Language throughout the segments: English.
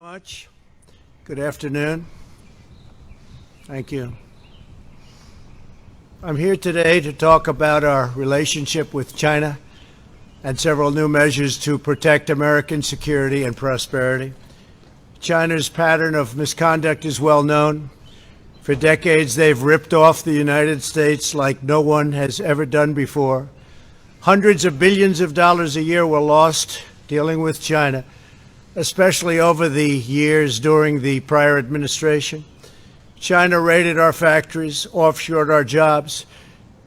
Much. Good afternoon. Thank you. I'm here today to talk about our relationship with China and several new measures to protect American security and prosperity. China's pattern of misconduct is well known. For decades, they've ripped off the United States like no one has ever done before. Hundreds of billions of dollars a year were lost dealing with China, especially over the years during the prior administration. China raided our factories, offshored our jobs,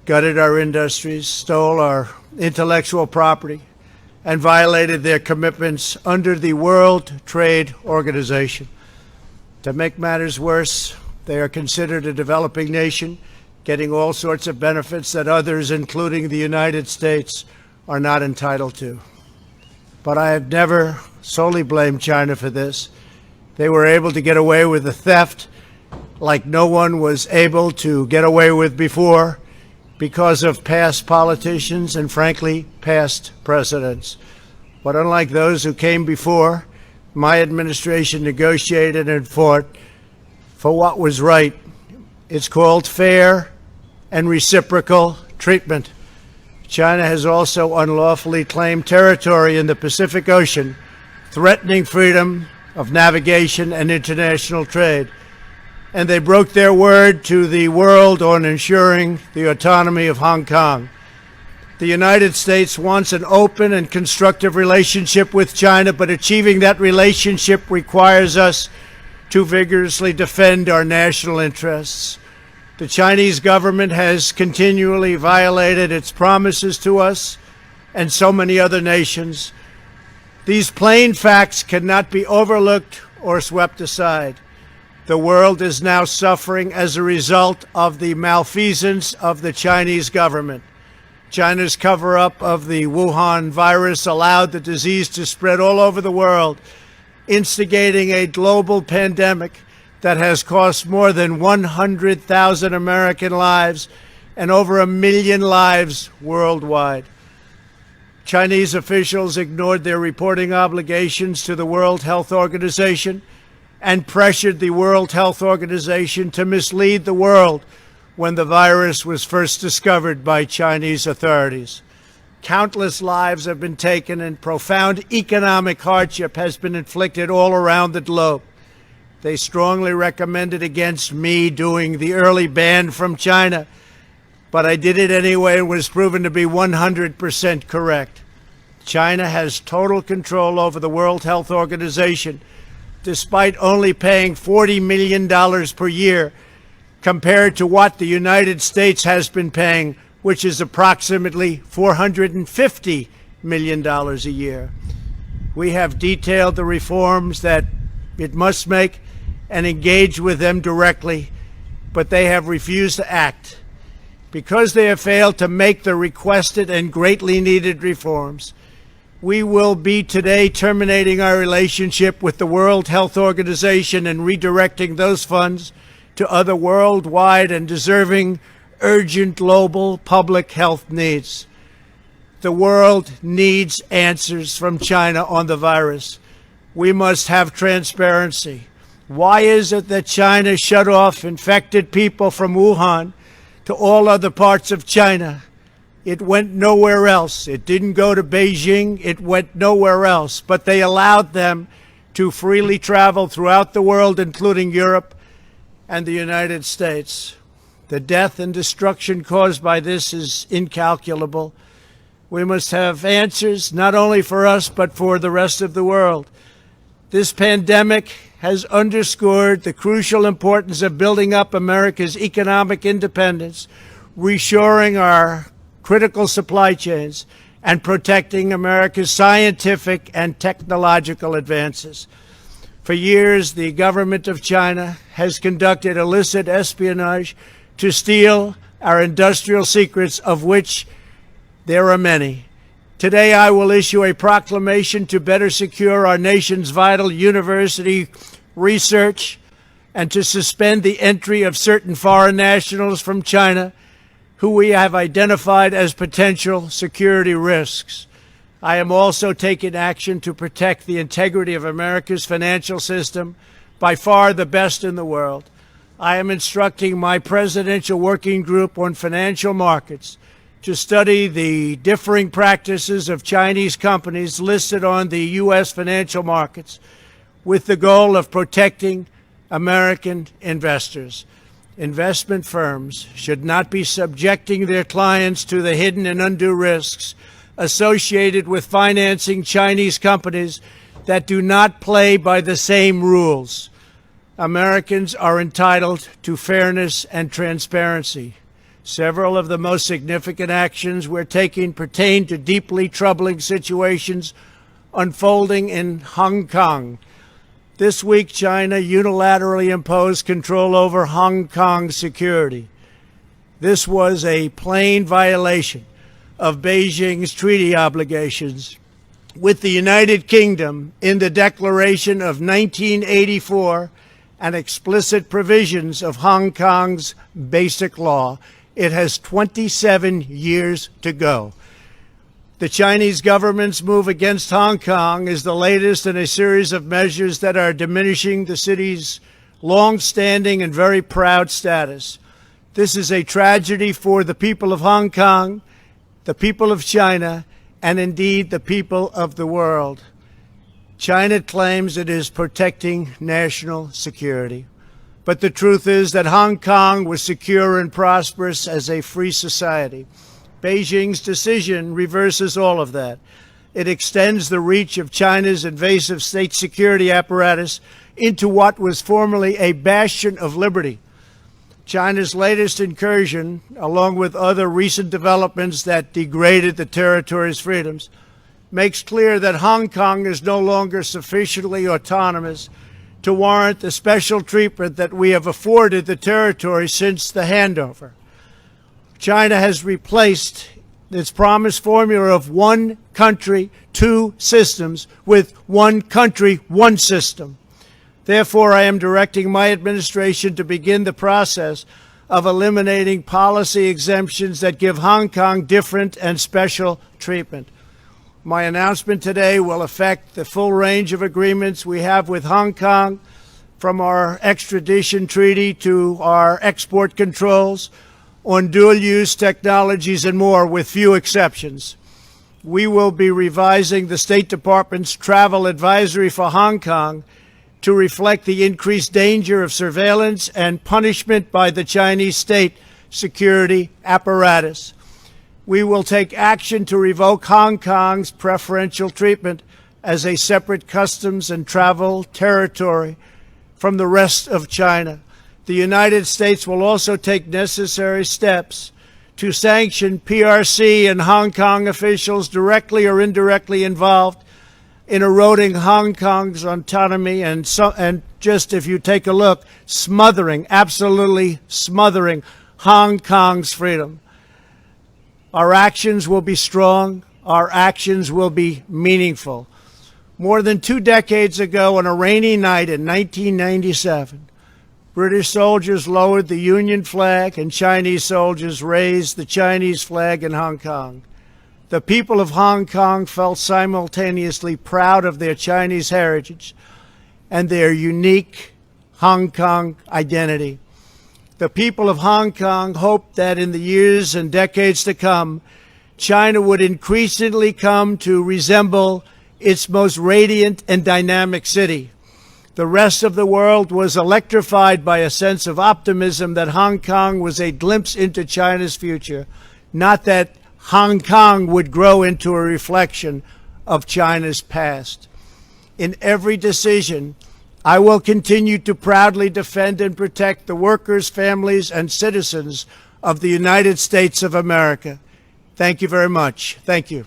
gutted our industries, stole our intellectual property, and violated their commitments under the World Trade Organization. To make matters worse, they are considered a developing nation, getting all sorts of benefits that others, including the United States, are not entitled to. But I have never solely blamed China for this. They were able to get away with the theft like no one was able to get away with before because of past politicians and, frankly, past presidents. But unlike those who came before, my administration negotiated and fought for what was right. It's called fair and reciprocal treatment. China has also unlawfully claimed territory in the Pacific Ocean, threatening freedom of navigation and international trade. And they broke their word to the world on ensuring the autonomy of Hong Kong. The United States wants an open and constructive relationship with China, but achieving that relationship requires us to vigorously defend our national interests. The Chinese government has continually violated its promises to us and so many other nations. These plain facts cannot be overlooked or swept aside. The world is now suffering as a result of the malfeasance of the Chinese government. China's cover-up of the Wuhan virus allowed the disease to spread all over the world, instigating a global pandemic that has cost more than 100,000 American lives and over 1 million lives worldwide. Chinese officials ignored their reporting obligations to the World Health Organization and pressured the World Health Organization to mislead the world when the virus was first discovered by Chinese authorities. Countless lives have been taken and profound economic hardship has been inflicted all around the globe. They strongly recommended against me doing the early ban from China, but I did it anyway and was proven to be 100% correct. China has total control over the World Health Organization, despite only paying $40 million per year compared to what the United States has been paying, which is approximately $450 million a year. We have detailed the reforms that it must make and engage with them directly, but they have refused to act. Because they have failed to make the requested and greatly needed reforms, we will be today terminating our relationship with the World Health Organization and redirecting those funds to other worldwide and deserving urgent global public health needs. The world needs answers from China on the virus. We must have transparency. Why is it that China shut off infected people from Wuhan to all other parts of China? It went nowhere else. It didn't go to Beijing. It went nowhere else. But they allowed them to freely travel throughout the world, including Europe and the United States. The death and destruction caused by this is incalculable. We must have answers, not only for us, but for the rest of the world. This pandemic has underscored the crucial importance of building up America's economic independence, reshoring our critical supply chains, and protecting America's scientific and technological advances. For years, the government of China has conducted illicit espionage to steal our industrial secrets, of which there are many. Today, I will issue a proclamation to better secure our nation's vital university research and to suspend the entry of certain foreign nationals from China who we have identified as potential security risks. I am also taking action to protect the integrity of America's financial system, by far the best in the world. I am instructing my Presidential Working Group on Financial Markets to study the differing practices of Chinese companies listed on the U.S. financial markets with the goal of protecting American investors. Investment firms should not be subjecting their clients to the hidden and undue risks associated with financing Chinese companies that do not play by the same rules. Americans are entitled to fairness and transparency. Several of the most significant actions we're taking pertain to deeply troubling situations unfolding in Hong Kong. This week, China unilaterally imposed control over Hong Kong's security. This was a plain violation of Beijing's treaty obligations with the United Kingdom in the Declaration of 1984 and explicit provisions of Hong Kong's Basic Law. It has 27 years to go. The Chinese government's move against Hong Kong is the latest in a series of measures that are diminishing the city's long-standing and very proud status. This is a tragedy for the people of Hong Kong, the people of China, and indeed the people of the world. China claims it is protecting national security. But the truth is that Hong Kong was secure and prosperous as a free society. Beijing's decision reverses all of that. It extends the reach of China's invasive state security apparatus into what was formerly a bastion of liberty. China's latest incursion, along with other recent developments that degraded the territory's freedoms, makes clear that Hong Kong is no longer sufficiently autonomous to warrant the special treatment that we have afforded the territory since the handover. China has replaced its promised formula of one country, two systems with one country, one system. Therefore, I am directing my administration to begin the process of eliminating policy exemptions that give Hong Kong different and special treatment. My announcement today will affect the full range of agreements we have with Hong Kong, from our extradition treaty to our export controls on dual-use technologies and more, with few exceptions. We will be revising the State Department's travel advisory for Hong Kong to reflect the increased danger of surveillance and punishment by the Chinese state security apparatus. We will take action to revoke Hong Kong's preferential treatment as a separate customs and travel territory from the rest of China. The United States will also take necessary steps to sanction PRC and Hong Kong officials directly or indirectly involved in eroding Hong Kong's autonomy and just, if you take a look, absolutely smothering Hong Kong's freedom. Our actions will be strong. Our actions will be meaningful. More than 2 decades ago, on a rainy night in 1997, British soldiers lowered the Union flag and Chinese soldiers raised the Chinese flag in Hong Kong. The people of Hong Kong felt simultaneously proud of their Chinese heritage and their unique Hong Kong identity. The people of Hong Kong hoped that in the years and decades to come, China would increasingly come to resemble its most radiant and dynamic city. The rest of the world was electrified by a sense of optimism that Hong Kong was a glimpse into China's future, not that Hong Kong would grow into a reflection of China's past. In every decision, I will continue to proudly defend and protect the workers, families, and citizens of the United States of America. Thank you very much. Thank you.